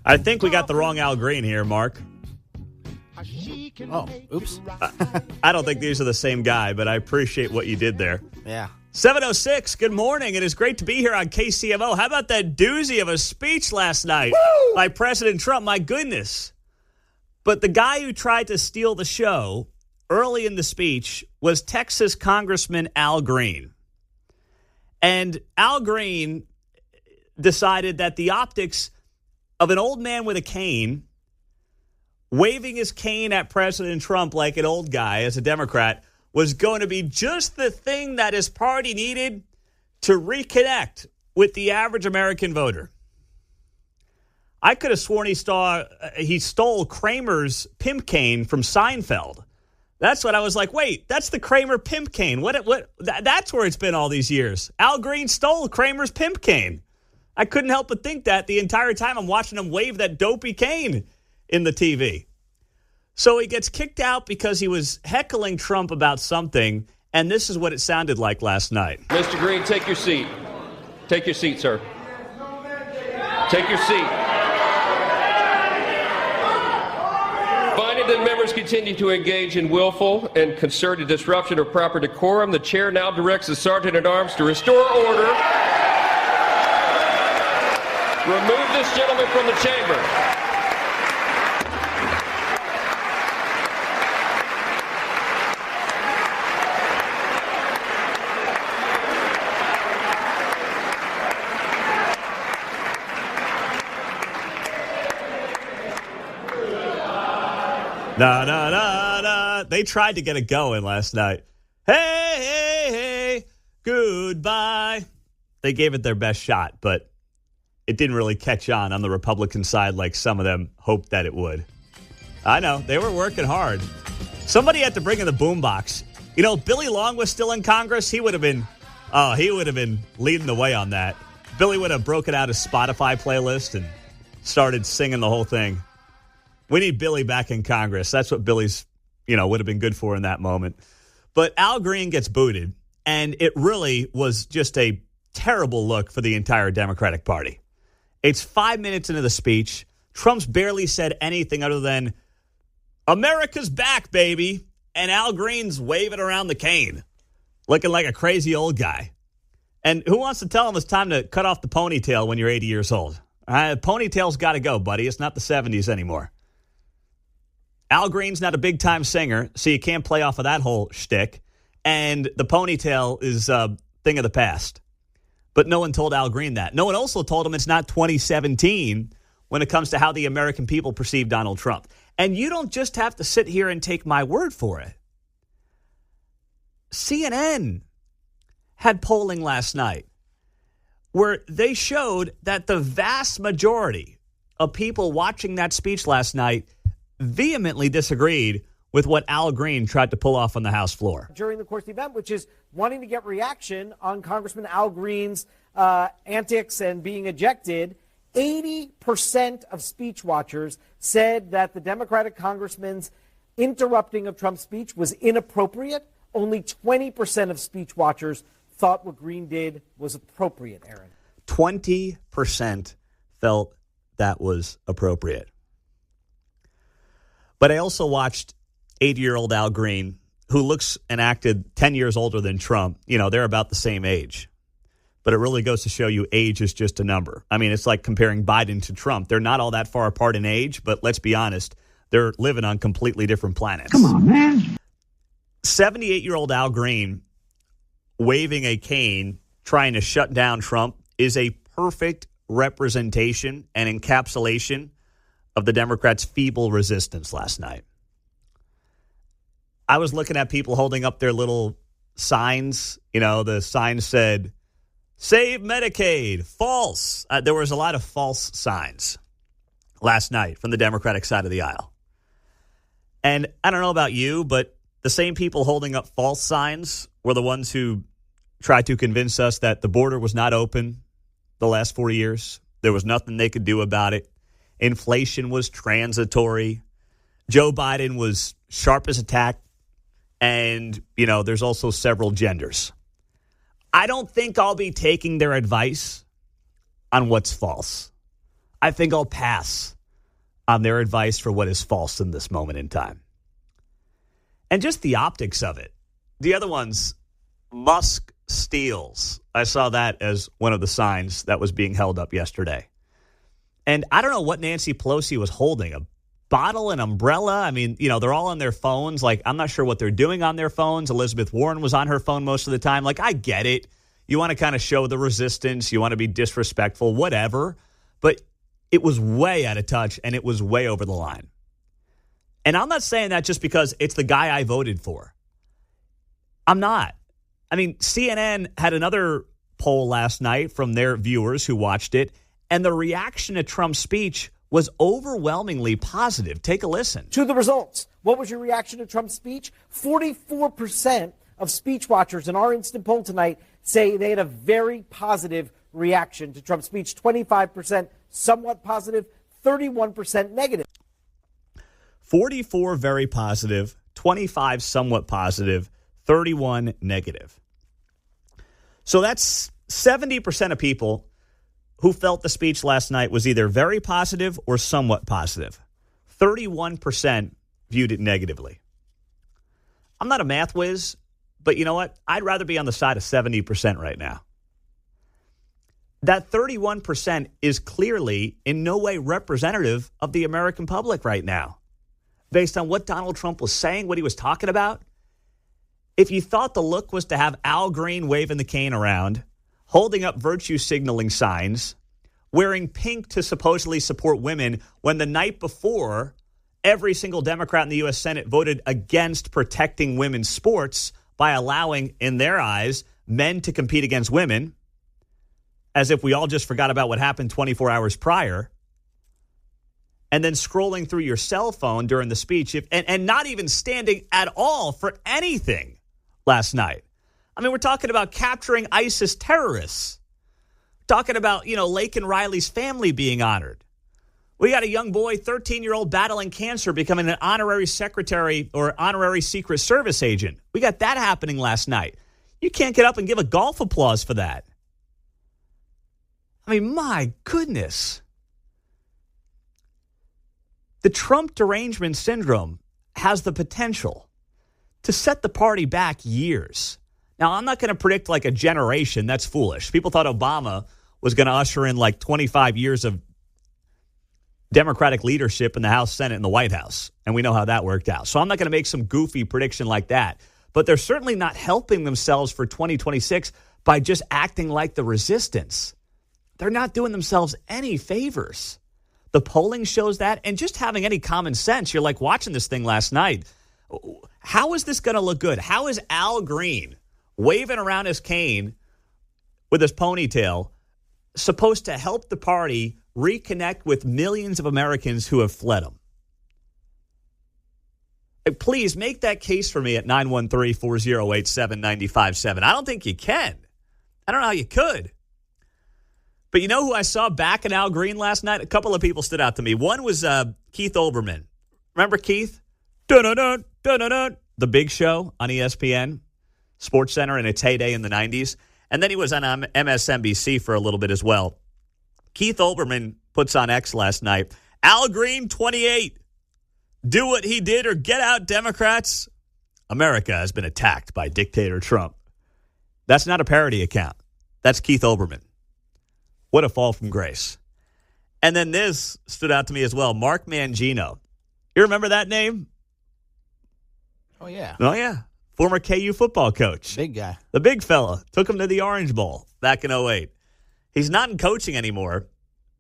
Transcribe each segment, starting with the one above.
I think we got the wrong Al Green here, Mark. Oh, oops. I don't think these are the same guy, but I appreciate what you did there. Yeah. 7:06, good morning. It is great to be here on KCMO. How about that doozy of a speech last night by President Trump? My goodness. But the guy who tried to steal the show early in the speech was Texas Congressman Al Green. And Al Green decided that the optics of an old man with a cane waving his cane at President Trump like an old guy as a Democrat was going to be just the thing that his party needed to reconnect with the average American voter. I could have sworn he stole Kramer's pimp cane from Seinfeld. That's what I was like, wait, that's the Kramer pimp cane. That's where it's been all these years. Al Green stole Kramer's pimp cane. I couldn't help but think that the entire time I'm watching him wave that dopey cane in the TV. So he gets kicked out because he was heckling Trump about something, and this is what it sounded like last night. Mr. Green, take your seat. Take your seat, sir. Take your seat. Finding that members continue to engage in willful and concerted disruption of proper decorum, the chair now directs the Sergeant-at-Arms to restore order. Remove this gentleman from the chamber. Na, na, na, na. They tried to get it going last night. Hey, hey, hey, goodbye. They gave it their best shot, but it didn't really catch on the Republican side like some of them hoped that it would. I know. They were working hard. Somebody had to bring in the boombox. You know, Billy Long was still in Congress. He would have been leading the way on that. Billy would have broken out his Spotify playlist and started singing the whole thing. We need Billy back in Congress. That's what Billy's, would have been good for in that moment. But Al Green gets booted, and it really was just a terrible look for the entire Democratic Party. It's 5 minutes into the speech. Trump's barely said anything other than, America's back, baby. And Al Green's waving around the cane, looking like a crazy old guy. And who wants to tell him it's time to cut off the ponytail when you're 80 years old? Ponytail's got to go, buddy. It's not the 70s anymore. Al Green's not a big-time singer, so you can't play off of that whole shtick. And the ponytail is a thing of the past. But no one told Al Green that. No one also told him it's not 2017 when it comes to how the American people perceive Donald Trump. And you don't just have to sit here and take my word for it. CNN had polling last night where they showed that the vast majority of people watching that speech last night vehemently disagreed with what Al Green tried to pull off on the House floor. During the course of the event, which is wanting to get reaction on Congressman Al Green's antics and being ejected, 80% of speech watchers said that the Democratic congressman's interrupting of Trump's speech was inappropriate. Only 20% of speech watchers thought what Green did was appropriate, Aaron. 20% felt that was appropriate. But I also watched 80-year-old Al Green, who looks and acted 10 years older than Trump. They're about the same age. But it really goes to show you age is just a number. I mean, it's like comparing Biden to Trump. They're not all that far apart in age, but let's be honest, they're living on completely different planets. Come on, man. 78-year-old Al Green waving a cane, trying to shut down Trump, is a perfect representation and encapsulation of the Democrats' feeble resistance last night. I was looking at people holding up their little signs. The sign said, Save Medicaid, false. There was a lot of false signs last night from the Democratic side of the aisle. And I don't know about you, but the same people holding up false signs were the ones who tried to convince us that the border was not open the last 4 years. There was nothing they could do about it. Inflation was transitory. Joe Biden was sharp as a tack. And, there's also several genders. I don't think I'll be taking their advice on what's false. I think I'll pass on their advice for what is false in this moment in time. And just the optics of it. The other ones, Musk steals. I saw that as one of the signs that was being held up yesterday. And I don't know what Nancy Pelosi was holding, a bottle, an umbrella. I mean, they're all on their phones. Like, I'm not sure what they're doing on their phones. Elizabeth Warren was on her phone most of the time. Like, I get it. You want to kind of show the resistance. You want to be disrespectful, whatever. But it was way out of touch, and it was way over the line. And I'm not saying that just because it's the guy I voted for. I'm not. I mean, CNN had another poll last night from their viewers who watched it, and the reaction to Trump's speech was overwhelmingly positive. Take a listen. To the results. What was your reaction to Trump's speech? 44% of speech watchers in our instant poll tonight say they had a very positive reaction to Trump's speech. 25% somewhat positive, 31% negative. 44 very positive, 25 somewhat positive, 31 negative. So that's 70% of people who felt the speech last night was either very positive or somewhat positive. 31% viewed it negatively. I'm not a math whiz, but you know what? I'd rather be on the side of 70% right now. That 31% is clearly in no way representative of the American public right now. Based on what Donald Trump was saying, what he was talking about. If you thought the look was to have Al Green waving the cane around, holding up virtue signaling signs, wearing pink to supposedly support women, when the night before, every single Democrat in the U.S. Senate voted against protecting women's sports by allowing, in their eyes, men to compete against women, as if we all just forgot about what happened 24 hours prior, and then scrolling through your cell phone during the speech and not even standing at all for anything last night. I mean, we're talking about capturing ISIS terrorists. Talking about, Laken Riley's family being honored. We got a young boy, 13-year-old, battling cancer, becoming an honorary secretary or honorary Secret Service agent. We got that happening last night. You can't get up and give a golf applause for that. I mean, my goodness. The Trump derangement syndrome has the potential to set the party back years. Now, I'm not going to predict like a generation. That's foolish. People thought Obama was going to usher in like 25 years of Democratic leadership in the House, Senate, and the White House. And we know how that worked out. So I'm not going to make some goofy prediction like that. But they're certainly not helping themselves for 2026 by just acting like the resistance. They're not doing themselves any favors. The polling shows that. And just having any common sense, you're like watching this thing last night. How is this going to look good? How is Al Green waving around his cane with his ponytail supposed to help the party reconnect with millions of Americans who have fled him? Please make that case for me at 913-408-7957. I don't think you can. I don't know how you could. But you know who I saw back in Al Green last night? A couple of people stood out to me. One was Keith Olbermann. Remember Keith? Dun-dun-dun, dun-dun-dun. The Big Show on ESPN, Sports Center in its heyday in the 90s. And then he was on MSNBC for a little bit as well. Keith Olbermann puts on X last night, Al Green, 28. Do what he did or get out, Democrats. America has been attacked by dictator Trump. That's not a parody account. That's Keith Olbermann. What a fall from grace. And then this stood out to me as well. Mark Mangino. You remember that name? Oh, yeah. Oh, yeah. Former KU football coach. Big guy. The big fella. Took him to the Orange Bowl back in 2008. He's not in coaching anymore,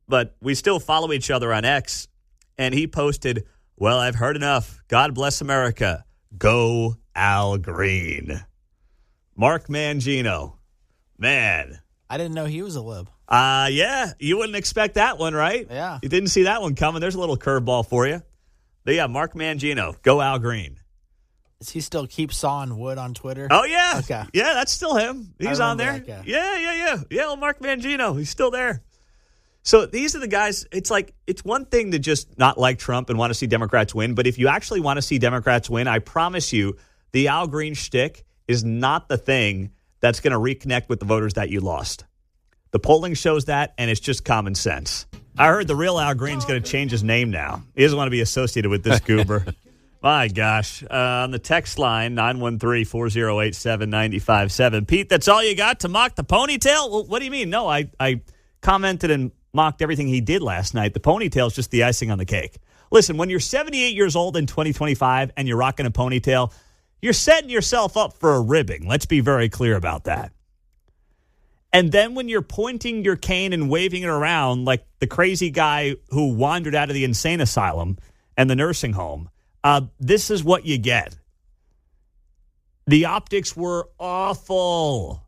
but we still follow each other on X. And he posted, well, I've heard enough. God bless America. Go Al Green. Mark Mangino. Man. I didn't know he was a lib. Yeah. You wouldn't expect that one, right? Yeah. You didn't see that one coming. There's a little curveball for you. But yeah, Mark Mangino. Go Al Green. Does he still keep sawing wood on Twitter? Oh, yeah. Okay. Yeah, that's still him. He's on there. Yeah. Yeah, well, Mark Mangino. He's still there. So these are the guys. It's like, it's one thing to just not like Trump and want to see Democrats win. But if you actually want to see Democrats win, I promise you the Al Green shtick is not the thing that's going to reconnect with the voters that you lost. The polling shows that, and it's just common sense. I heard the real Al Green's going to change his name now. He doesn't want to be associated with this goober. My gosh. On the text line, 913-408-7957. Pete, that's all you got to mock the ponytail? Well, what do you mean? No, I commented and mocked everything he did last night. The ponytail's just the icing on the cake. Listen, when you're 78 years old in 2025 and you're rocking a ponytail, you're setting yourself up for a ribbing. Let's be very clear about that. And then when you're pointing your cane and waving it around like the crazy guy who wandered out of the insane asylum and the nursing home, this is what you get. The optics were awful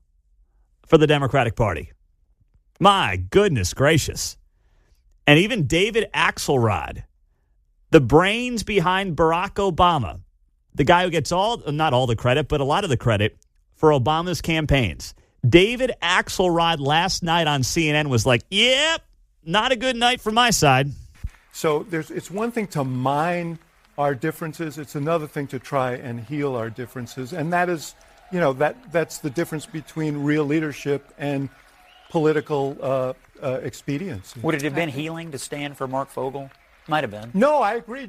for the Democratic Party. My goodness gracious. And even David Axelrod, the brains behind Barack Obama, the guy who gets not all the credit, but a lot of the credit for Obama's campaigns. David Axelrod last night on CNN was like, yep, not a good night from my side. So it's one thing to mine our differences. It's another thing to try and heal our differences. And that is, that's the difference between real leadership and political expediency. Would it have been healing to stand for Mark Fogel? Might have been. No, I agree.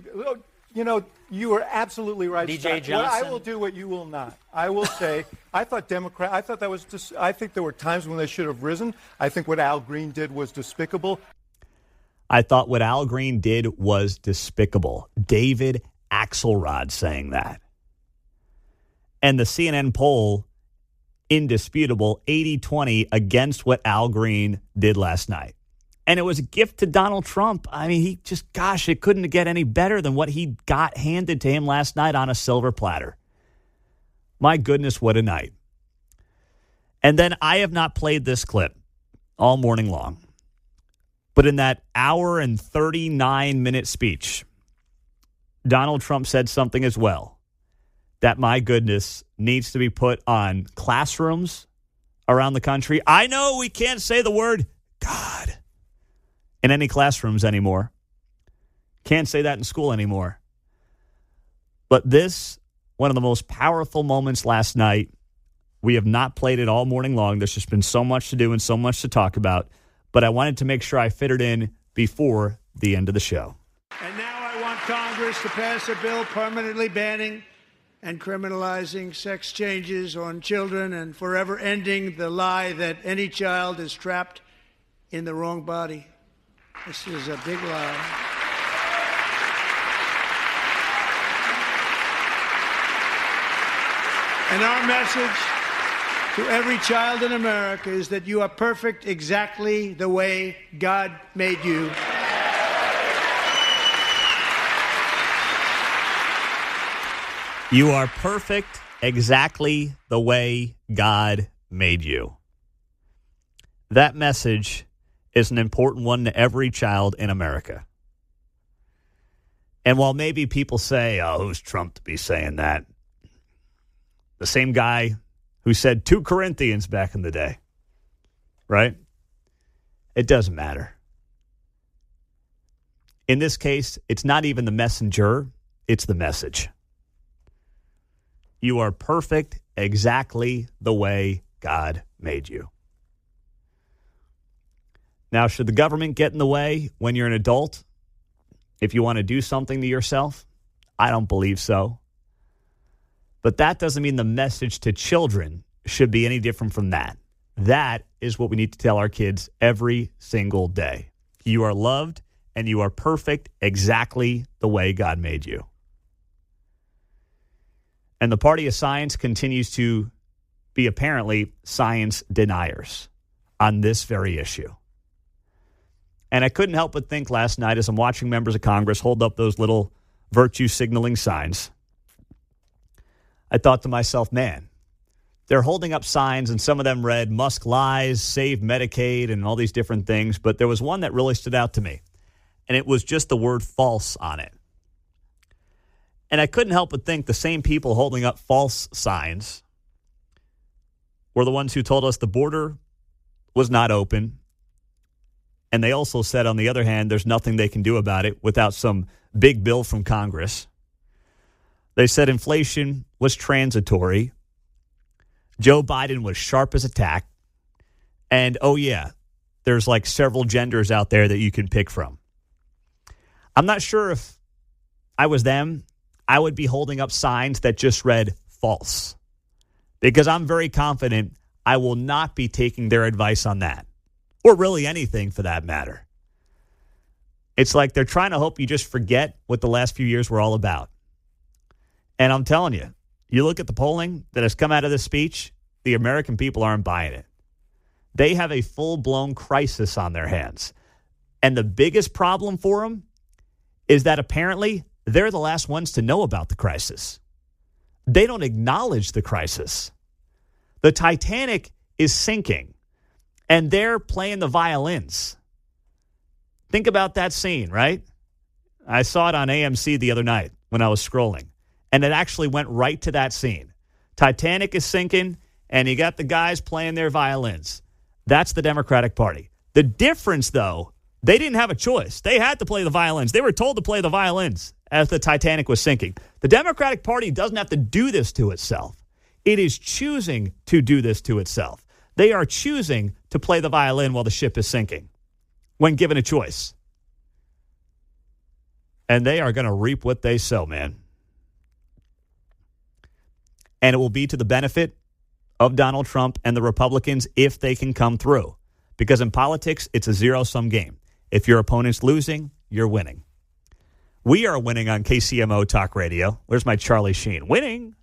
You are absolutely right. DJ Johnson. Well, I will do what you will not. I will say, I think there were times when they should have risen. I think what Al Green did was despicable. I thought what Al Green did was despicable. David Axelrod saying that. And the CNN poll, indisputable, 80-20 against what Al Green did last night. And it was a gift to Donald Trump. I mean, it couldn't get any better than what he got handed to him last night on a silver platter. My goodness, what a night. And then I have not played this clip all morning long. But in that hour and 39-minute speech, Donald Trump said something as well that, my goodness, needs to be put on classrooms around the country. I know we can't say the word God in any classrooms anymore. Can't say that in school anymore. But this, one of the most powerful moments last night, we have not played it all morning long. There's just been so much to do and so much to talk about. But I wanted to make sure I fit it in before the end of the show. And now I want Congress to pass a bill permanently banning and criminalizing sex changes on children and forever ending the lie that any child is trapped in the wrong body. This is a big lie. And our message to every child in America is that you are perfect exactly the way God made you. You are perfect exactly the way God made you. That message is an important one to every child in America. And while maybe people say, who's Trump to be saying that? The same guy who said 2 Corinthians back in the day, right? It doesn't matter. In this case, it's not even the messenger, it's the message. You are perfect exactly the way God made you. Now, should the government get in the way when you're an adult? If you want to do something to yourself? I don't believe so. But that doesn't mean the message to children should be any different from that. That is what we need to tell our kids every single day. You are loved and you are perfect exactly the way God made you. And the party of science continues to be apparently science deniers on this very issue. And I couldn't help but think last night as I'm watching members of Congress hold up those little virtue signaling signs, I thought to myself, man, they're holding up signs and some of them read Musk lies, save Medicaid, and all these different things. But there was one that really stood out to me, and it was just the word false on it. And I couldn't help but think the same people holding up false signs were the ones who told us the border was not open. And they also said, on the other hand, there's nothing they can do about it without some big bill from Congress. They said inflation was transitory. Joe Biden was sharp as a tack. And, oh, yeah, there's like several genders out there that you can pick from. I'm not sure if I was them, I would be holding up signs that just read false, because I'm very confident I will not be taking their advice on that, or really anything for that matter. It's like they're trying to hope you just forget what the last few years were all about. And I'm telling you, you look at the polling that has come out of this speech, the American people aren't buying it. They have a full-blown crisis on their hands. And the biggest problem for them is that apparently they're the last ones to know about the crisis. They don't acknowledge the crisis. The Titanic is sinking, and they're playing the violins. Think about that scene, right? I saw it on AMC the other night when I was scrolling, and it actually went right to that scene. Titanic is sinking, and you got the guys playing their violins. That's the Democratic Party. The difference, though, they didn't have a choice. They had to play the violins. They were told to play the violins as the Titanic was sinking. The Democratic Party doesn't have to do this to itself. It is choosing to do this to itself. They are choosing to play the violin while the ship is sinking when given a choice. And they are going to reap what they sow, man. And it will be to the benefit of Donald Trump and the Republicans if they can come through. Because in politics, it's a zero-sum game. If your opponent's losing, you're winning. We are winning on KCMO Talk Radio. Where's my Charlie Sheen? Winning.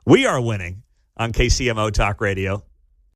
We are winning on KCMO Talk Radio.